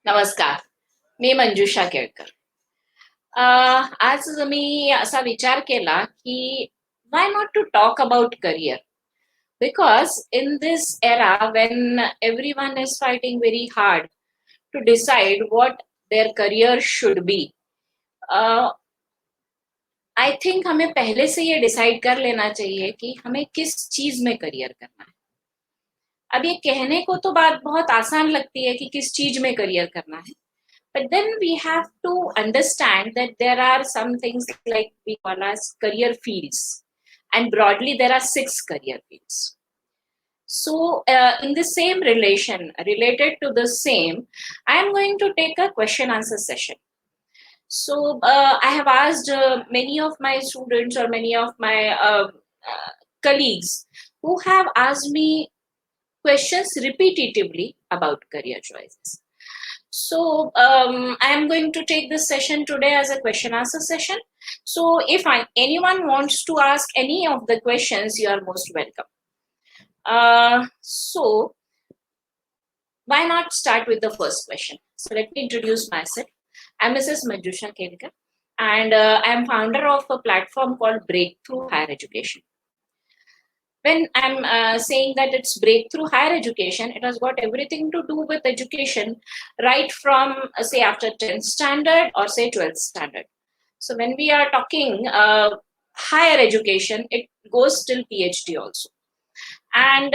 नमस्कार. मी मंजुषा केळकर. आज मी असा विचार केला की why not to talk about career? Because in this era when everyone is fighting very hard to decide what their career should be, I think हमें पहले से ये डिसाइड कर लेना चाहिए कि हमें किस चीज में करियर करना है. अब ये कहने को तो बात बहुत आसान लगती है कि किस चीज में करियर करना है. But then we have to understand that there are some things like we call as career fields, and broadly there are 6 career fields. So, in the same related to the same, I am going to take a question answer session. So, I have asked many of my students or many of my colleagues who have asked me questions repetitively about career choices. So I am going to take this session today as a question answer session. So if anyone wants to ask any of the questions, you are most welcome. So why not start with the first question? So let me introduce myself. I'm Mrs. Manjusha Kelkar, and I am founder of a platform called Breakthrough Higher Education. When I'm saying that it's breakthrough higher education, it has got everything to do with education, right from say after 10th standard or say 12th standard. So when we are talking higher education, it goes till PhD also. And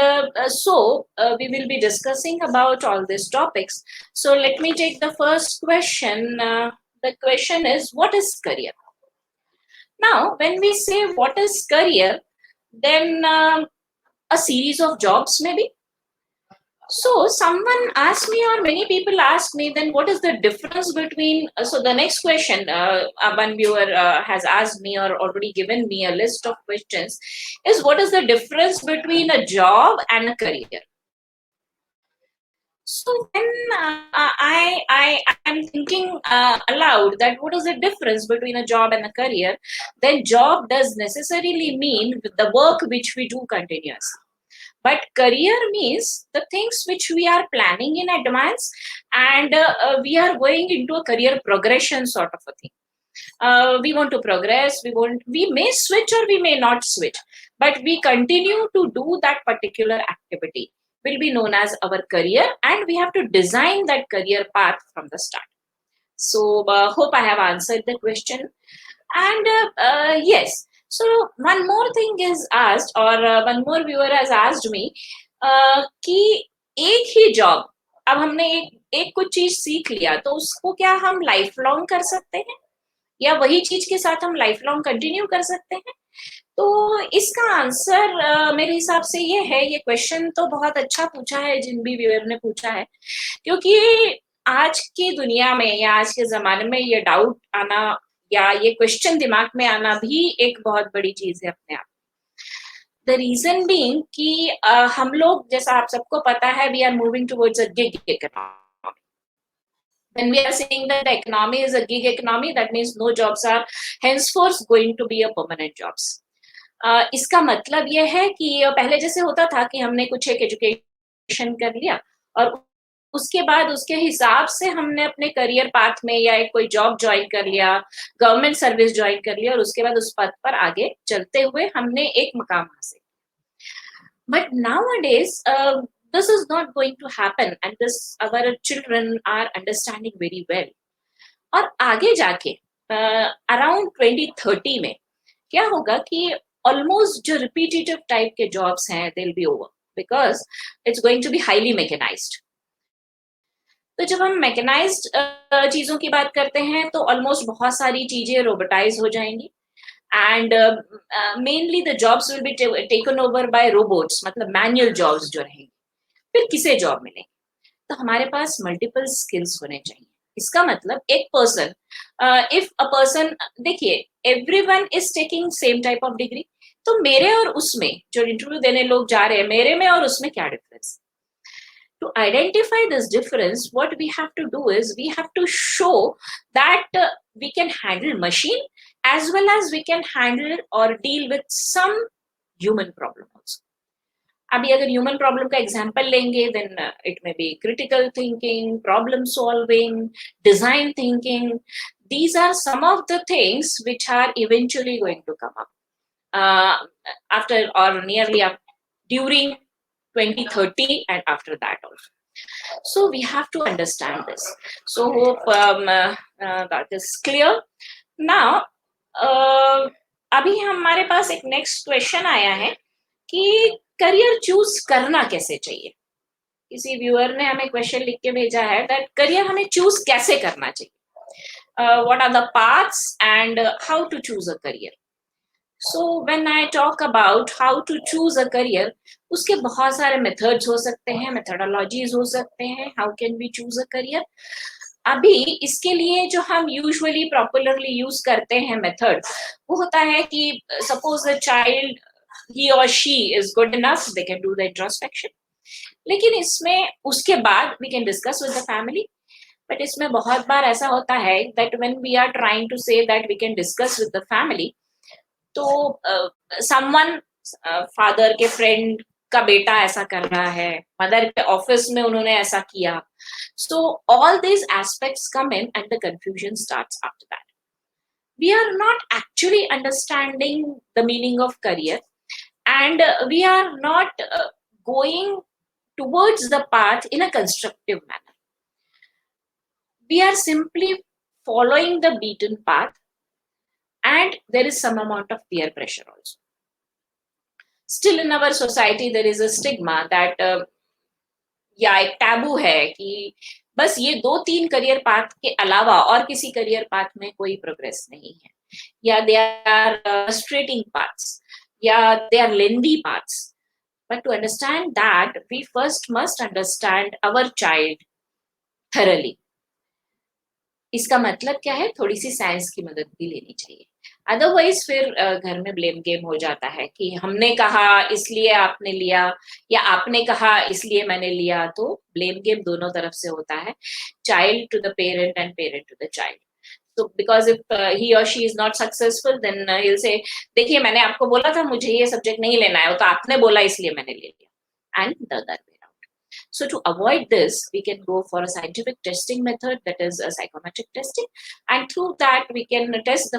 we will be discussing about all these topics. So let me take the first question. The question is, what is career? Now, when we say what is career, then a series of jobs maybe. So someone asked me, or many people ask me, then what is the difference between? So the next question, one viewer has asked me or already given me a list of questions, is what is the difference between a job and a career? So when I am thinking aloud that what is the difference between a job and a career, then job does necessarily mean the work which we do continuously. But career means the things which we are planning in advance, and we are going into a career progression sort of a thing. We want to progress, we may switch or we may not switch, but we continue to do that particular activity will be known as our career, and we have to design that career path from the start. So hope I have answered the question. And yes, so one more thing is asked, or one more viewer has asked me कि एक ही job, अब हमने एक कुछ चीज सीख लिया तो उसको क्या हम लाइफ लॉन्ग कर सकते हैं, या वही चीज के साथ हम लाइफ लॉन्ग कंटिन्यू कर सकते हैं? तो इसका आंसर मेरे हिसाब से ये है. ये क्वेश्चन तो बहुत अच्छा पूछा है जिन भी व्यूअर ने पूछा है, क्योंकि आज की दुनिया में या आज के जमाने में ये डाउट आना या ये क्वेश्चन दिमाग में आना भी एक बहुत बड़ी चीज है अपने आप. द रीजन बीइंग कि हम लोग, जैसा आप सबको पता है, we are moving towards a gig economy. When we are saying that the economy is a gig economy, that means no jobs are henceforth going to be a permanent jobs. इसका मतलब ये है कि पहले जैसे होता था कि हमने कुछ एक एजुकेशन कर लिया और उसके बाद उसके हिसाब से हमने अपने करियर पाथ में या एक कोई जॉब ज्वाइन कर लिया, गवर्नमेंट सर्विस ज्वाइन कर लिया, और उसके बाद उस पद पर आगे चलते हुए हमने एक मकाम हासिल. But nowadays, this is not going to happen, and this our children are understanding very well. और आगे जाके अराउंड 2030 में क्या होगा कि ऑलमोस्ट जो रिपीटेटिव टाइप के जॉब्स हैं, they will be over, because it's going to be highly mechanised. तो जब हम मैकेनाइज्ड चीजों की बात करते हैं तो ऑलमोस्ट बहुत सारी चीजें रोबोटाइज हो जाएंगी, and mainly the jobs will be taken over by robots, मतलब मैनुअल जॉब्स जो रहेंगी. फिर किसे जॉब मिलेगी? तो हमारे पास मल्टीपल स्किल्स होने चाहिए. इसका मतलब एक पर्सन, इफ अ पर्सन, देखिए everyone is taking same type of degree, तो मेरे और उसमें जो इंटरव्यू देने लोग जा रहे हैं, मेरे में और उसमें क्या difference? To identify this difference, what we have to do is we have to show that we can handle machine as well as we can handle or deal with some human problem also. अभी अगर human problem का example लेंगे, then it may be critical thinking, problem solving, design thinking. These are some of the things which are eventually going to come up after or nearly up during 2030 and after that also. So we have to understand this. So hope that is clear. Now अभी हमारे पास एक next question आया है कि career choose करना कैसे चाहिए. किसी व्यूअर ने हमें क्वेश्चन लिख के भेजा है दैट करियर हमें चूज कैसे करना चाहिए. What are the paths and how to choose a career. So when I talk about how to choose a career, उसके बहुत सारे methods हो सकते हैं, methodologies हो सकते हैं. How can we choose a career? अभी इसके लिए जो हम usually popularly use करते हैं method, वो होता है कि suppose a child, he or she is good enough, they can do the introspection. लेकिन इसमें उसके बाद we can discuss with the family. But इसमें बहुत बार ऐसा होता है that when we are trying to say that we can discuss with the family, तो समवन फादर के फ्रेंड का बेटा ऐसा कर रहा है, मदर के ऑफिस में उन्होंने ऐसा किया. So all these aspects come in and the confusion starts after that. We are not actually understanding the meaning of career and we are not going towards the path in a constructive manner. We are simply following the beaten path, and there is some amount of peer pressure also. Still in our society there is a stigma that या एक taboo है कि बस ये 2-3 career path के अलावा और किसी करियर पाथ में कोई प्रोग्रेस नहीं है, या दे आर frustrating paths, या they are lengthy paths. But to understand that, we first must understand our child thoroughly. इसका मतलब क्या है, थोड़ी सी साइंस की मदद भी लेनी चाहिए. अदरवाइज फिर घर में ब्लेम गेम हो जाता है कि हमने कहा इसलिए आपने लिया, या आपने कहा इसलिए मैंने लिया. तो ब्लेम गेम दोनों तरफ से होता है, child to the parent and parent to the child. So because if he or she is not successful, then he'll say, देखिए मैंने आपको बोला था मुझे ये सब्जेक्ट नहीं लेना है, तो आपने बोला इसलिए मैंने ले लिया. And the other way around. So to avoid this, we can go for a scientific testing method, that is a psychometric testing, and through that we can test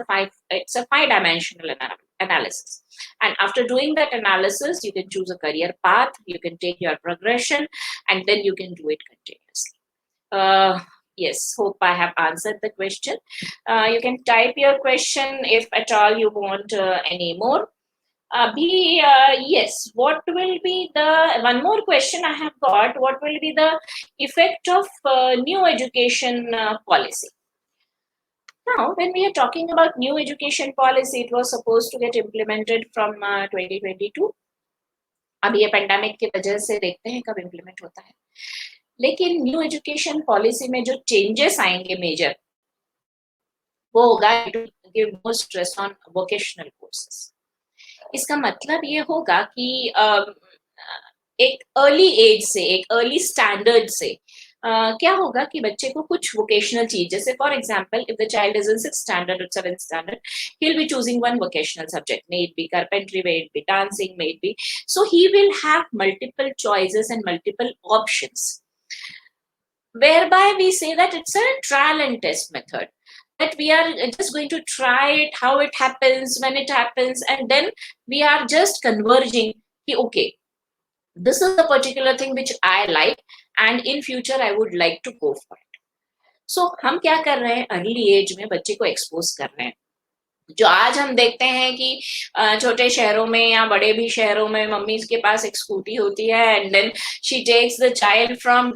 it's a 5-dimensional analysis. And after doing that analysis, you can choose a career path, you can take your progression, and then you can do it continuously. Yes, hope I have answered the question. You can type your question if at all you want any more. Yes, what will be the one more question I have got? What will be the effect of new education policy? Now, when we are talking about new education policy, it was supposed to get implemented from 2022. अब ये pandemic की वजह से देखते हैं कब implement होता है. लेकिन न्यू एजुकेशन पॉलिसी में जो चेंजेस आएंगे मेजर, वो होगा give more stress on vocational courses. इसका मतलब ये होगा कि एक अर्ली एज से, एक अर्ली स्टैंडर्ड से क्या होगा कि बच्चे को कुछ वोकेशनल चीज, जैसे for example if the child is in 6th standard or 7th standard, he will be choosing one vocational subject, may it be carpentry, may it be dancing, may it be, so he will have multiple choices and multiple options, whereby we say that it's a trial and test method, that we are just going to try it, how it happens, when it happens, and then we are just converging ki, okay, this is the particular thing which I like and in future I would like to go for it. So हम क्या कर रहे हैं, early as में बच्चे को expose कर रहे हैं. जो आज हम देखते हैं कि छोटे शहरों में या बड़े भी शहरों में मम्मी के पास एक स्कूटी होती है, and then she takes the child from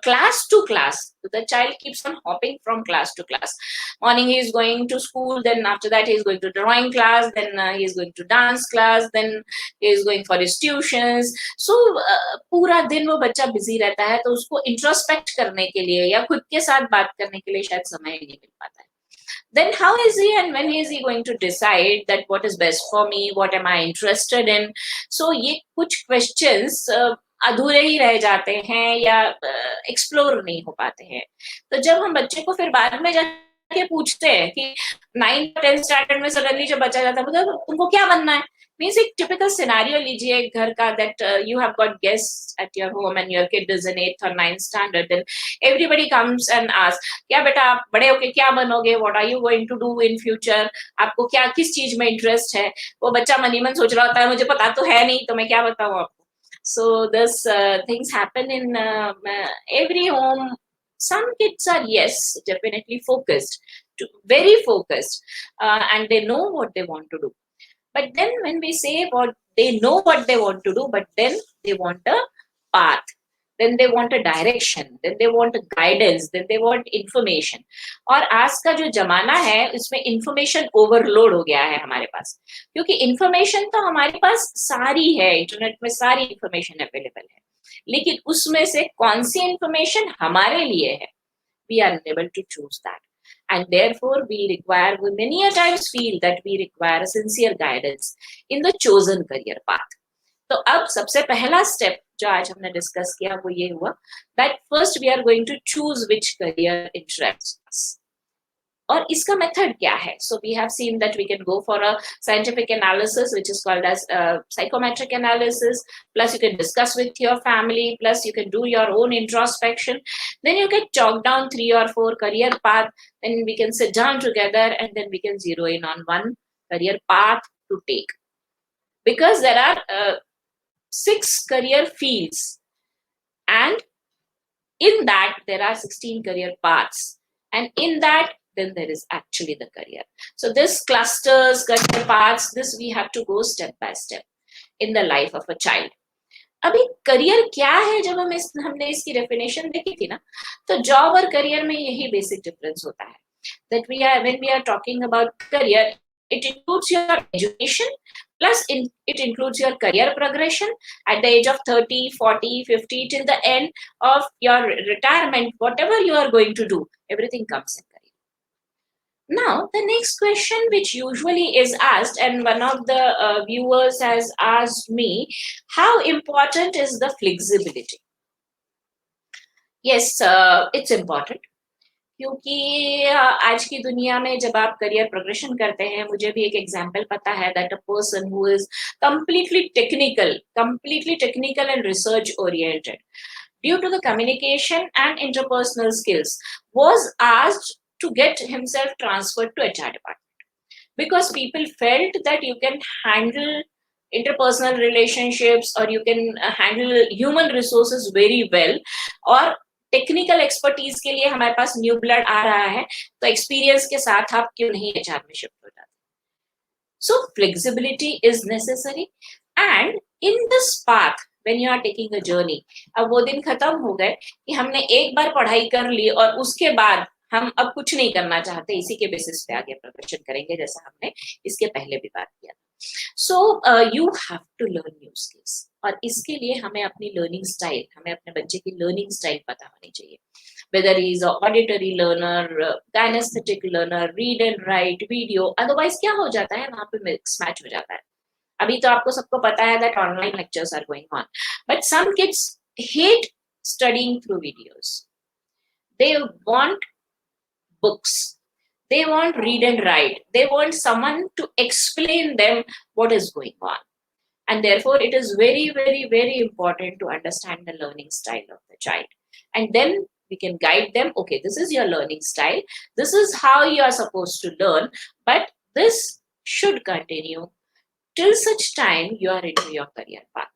class to class. The child keeps on hopping from class to class. Morning he is going to school, then after that he is going to drawing class, then he is going to dance class, then he is going for his tuitions. So पूरा दिन वो बच्चा busy रहता है, तो उसको introspect करने के लिए या खुद के साथ बात करने के लिए शायद समय ही नहीं मिल पाता है. Then how is he and when is he going to decide that what is best for me, what am I interested in? So ये कुछ questions अधूरे ही रह जाते हैं या एक्सप्लोर नहीं हो पाते हैं. तो जब हम बच्चे को फिर बाद में के पूछते हैं कि 9th-10th स्टैंडर्ड में सडनली जब बच्चा जाता है, मतलब तुमको क्या बनना है? मीन्स एक टिपिकल सिनेरियो लीजिए एक घर का, that you have got guest at your home and your kid is in 8th और 9th standard, then everybody comes and ask, क्या बेटा आप बड़े होके क्या बनोगे? What are you going to do in future? आपको क्या किस चीज में इंटरेस्ट है? वो बच्चा मन ही मन सोच रहा होता है, मुझे पता तो है नहीं, तो मैं क्या बताऊं आपको? So this things happen in every home. Some kids are, yes, definitely focused, very focused, and they know what they want to do. But then when we say what they know what they want to do, but then they want a path, then they want a direction, then they want a guidance, then they want information. और आज का जो जमाना है उसमें information overload हो गया है हमारे पास, क्योंकि इंफॉर्मेशन तो हमारे पास सारी है, इंटरनेट में सारी इंफॉर्मेशन अवेलेबल है, लेकिन उसमें से कौन सी इंफॉर्मेशन हमारे लिए है, we are unable to choose that, and therefore we many a times feel that we require a sincere guidance in the chosen career path. तो अब सबसे पहला स्टेप जो आज हमने डिस्कस किया वो ये हुआ that first we are going to choose which career interests us, और इसका मेथड क्या है? So we have seen that we can go for a scientific analysis which is called as psychometric analysis, plus you can discuss with your family, plus you can do your own introspection, then you can chalk down 3 or 4 career path, then we can sit down together and then we can zero in on one career path to take, because there are 6 career fields, and in that there are 16 career paths, and in that then there is actually the career. So this clusters career paths, this we have to go step by step in the life of a child. अभी career क्या है? जब हमने इसकी definition देखी थी ना, तो जॉब और करियर में यही बेसिक डिफरेंस होता है, that when we are talking about career, it includes your education, plus it includes your career progression at the age of 30, 40, 50, till the end of your retirement, whatever you are going to do, everything comes in career. Now, the next question which usually is asked, and one of the viewers has asked me, how important is the flexibility? Yes, it's important. क्योंकि आज की दुनिया में जब आप career progression करते हैं, मुझे भी एक एग्जांपल पता है that a person who is completely technical and research oriented, due to the communication and interpersonal skills, was asked to get himself transferred to HR department, because people felt that you can handle interpersonal relationships, or you can handle human resources very well, और technical expertise के लिए हमारे पास new blood आ रहा है, तो experience के साथ आप क्यों नहीं एचआर में शिफ्ट हो जाते? So flexibility is necessary, and in this path when you are taking a journey, अब वो दिन खत्म हो गए कि हमने एक बार पढ़ाई कर ली और उसके बाद हम अब कुछ नहीं करना चाहते, इसी के बेसिस पे आगे प्रोफेशन करेंगे, जैसा हमने इसके पहले भी बात किया। So you have to learn new skills, और इसके लिए हमें अपनी लर्निंग स्टाइल, हमें अपने बच्चे की लर्निंग स्टाइल पता होनी चाहिए, whether he is a auditory learner, kinesthetic learner, read and write, video, otherwise क्या हो जाता है वहां पे मिक्स मैच हो जाता है। अभी तो आपको सबको पता है that online lectures are going on, but some kids hate studying through videos. They want books, they want read and write, they want someone to explain them what is going on, and therefore it is very, very, very important to understand the learning style of the child, and then we can guide them, okay, this is your learning style, this is how you are supposed to learn, but this should continue till such time you are into your career path.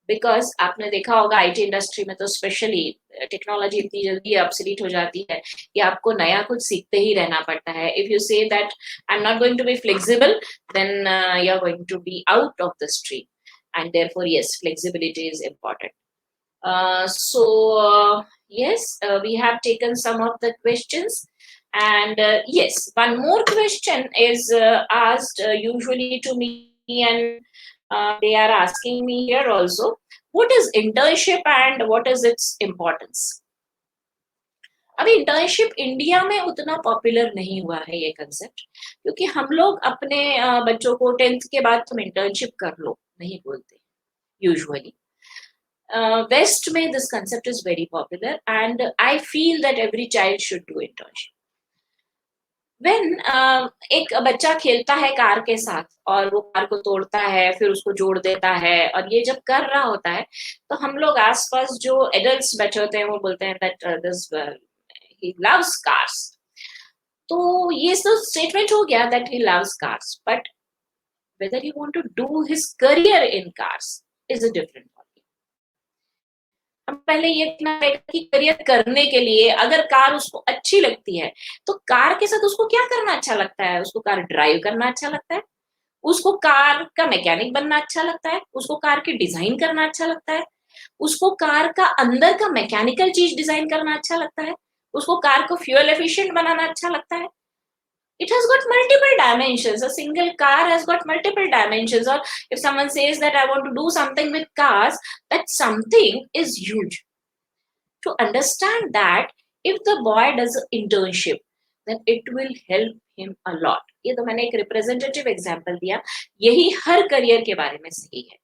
Because आपने देखा होगा IT industry में तो specially technology इतनी जल्दी obsolete हो जाती है कि आपको नया कुछ सीखते ही रहना पड़ता है। If you say that I am not going to be flexible, then you are going to be out of the stream, and therefore yes, flexibility is important. Yes, we have taken some of the questions, and yes, one more question is asked usually to me, and they are asking me here also, what is internship and what is its importance? अभी internship India में उतना popular नहीं हुआ है ये concept, क्योंकि हम लोग अपने बच्चों को 10th के बाद तुम इंटर्नशिप कर लो नहीं बोलते यूजुअली. West में this concept is very popular, and I feel that every child should do internship. When एक बच्चा खेलता है कार के साथ और वो कार को तोड़ता है, फिर उसको जोड़ देता है, और ये जब कर रहा होता है तो हम लोग आसपास जो एडल्ट्स बैठे होते हैं वो बोलते हैं that this he loves cars. तो ये तो स्टेटमेंट हो गया that he loves cars, but whether he want to do his career in cars is a different ballgame. हम पहले ये देखना पड़ेगा कि करियर करने के लिए अगर कार उसको अच्छी लगती है, तो कार के साथ उसको क्या करना अच्छा लगता है? उसको कार ड्राइव करना अच्छा लगता है, उसको कार का मैकेनिक बनना अच्छा लगता है, उसको कार की डिजाइन करना अच्छा लगता है, उसको कार का अंदर का मैकेनिकल चीज डिजाइन करना अच्छा लगता है, उसको कार को फ्यूल एफिशिएंट बनाना अच्छा लगता है। It has got multiple dimensions. A single car has got multiple dimensions. Or if someone says that I want to do something with cars, that something is huge. To understand that, if the boy does an internship, then it will help him a lot. ये तो मैंने एक representative example दिया, यही her career के बारे में सही है।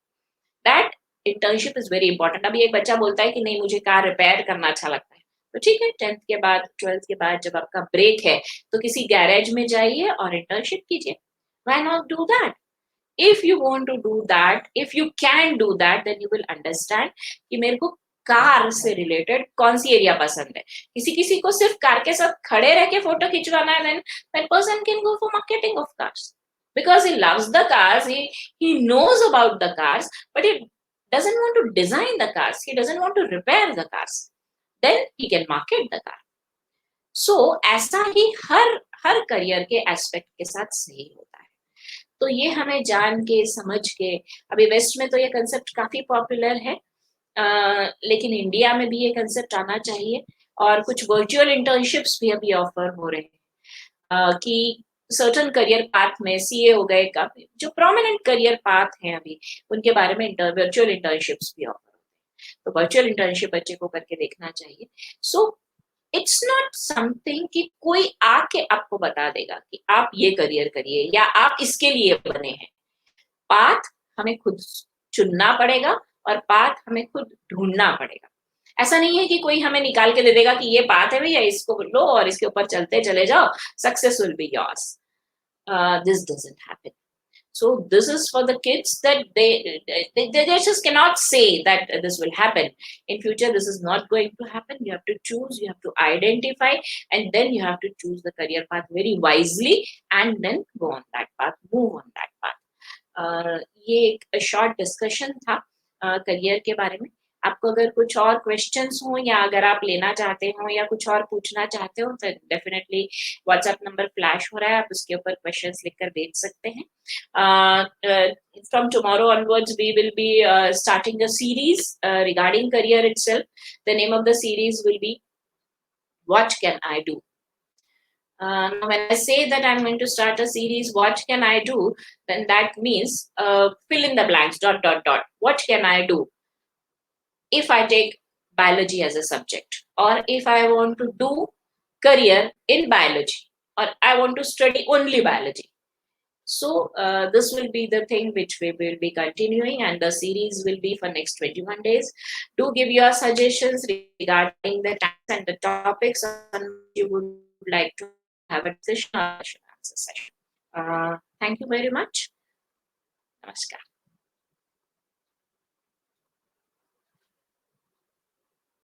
That internship is very important. अभी एक बच्चा बोलता है कि नहीं मुझे कार रिपेयर करना अच्छा लगता है, तो ठीक है, 10th के बाद 12th के बाद जब आपका ब्रेक है तो किसी गैरेज में जाइए और इंटर्नशिप कीजिए। Why not do that? If you want to do that, if you can do that, then you will understand कि मेरे को कार से रिलेटेड कौन सी एरिया पसंद है। किसी किसी को सिर्फ कार के साथ खड़े रह के फोटो खिंचवाना है, then that person can go for marketing of cars because he loves the cars, he knows about the cars, but he doesn't want to design the cars, he doesn't want to repair the cars, then he can market the car. So ऐसा ही her career के aspect के साथ सही होता है। तो ये हमें जान के समझ के, अभी वेस्ट में तो ये कंसेप्ट काफी पॉपुलर है, लेकिन इंडिया में भी ये कंसेप्ट आना चाहिए। और कुछ वर्चुअल इंटर्नशिप्स भी अभी ऑफर हो रहे हैं कि सर्टन करियर पाथ में सीए हो गए, काफी जो प्रोमिनेंट करियर पाथ हैं अभी उनके बारे में वर्चुअल इंटर्नशिप्स भी ऑफर होते हैं। तो वर्चुअल इंटर्नशिप बच्चे को करके देखना चाहिए। सो इट्स नॉट समथिंग कि कोई आके आपको बता देगा कि आप ये करियर करिए या आप इसके लिए बने हैं। पाथ हमें खुद चुनना पड़ेगा और पाथ हमें खुद ढूंढना पड़ेगा। ऐसा नहीं है कि कोई हमें निकाल के दे देगा कि ये पाथ है भैया, इसको लो और इसके ऊपर चलते चले जाओ, success will be yours. This doesn't happen. So this is for the kids that they just cannot say that this will happen in future. This is not going to happen. You have to choose, you have to identify, and then you have to choose the career path very wisely, and then go on that path, move on that path. ये एक short discussion था career के बारे में। आपको अगर कुछ और क्वेश्चंस हो या अगर आप लेना चाहते हो या कुछ और पूछना चाहते हो तो डेफिनेटली व्हाट्सएप नंबर फ्लैश हो रहा है, आप उसके ऊपर क्वेश्चंस लिखकर भेज सकते हैं। From tomorrow onwards we will be starting a series regarding career itself. The name of the series will be what can I do. Now, when I say that I'm going to start a series, what can I do? Then that means fill in the blanks, dot, dot, dot. What can I do if I take biology as a subject? Or if I want to do career in biology? Or I want to study only biology? So this will be the thing which we will be continuing, and the series will be for next 21 days. Do give your suggestions regarding the times and the topics on which you would like to have a session or answer session. Thank you very much. Namaskar.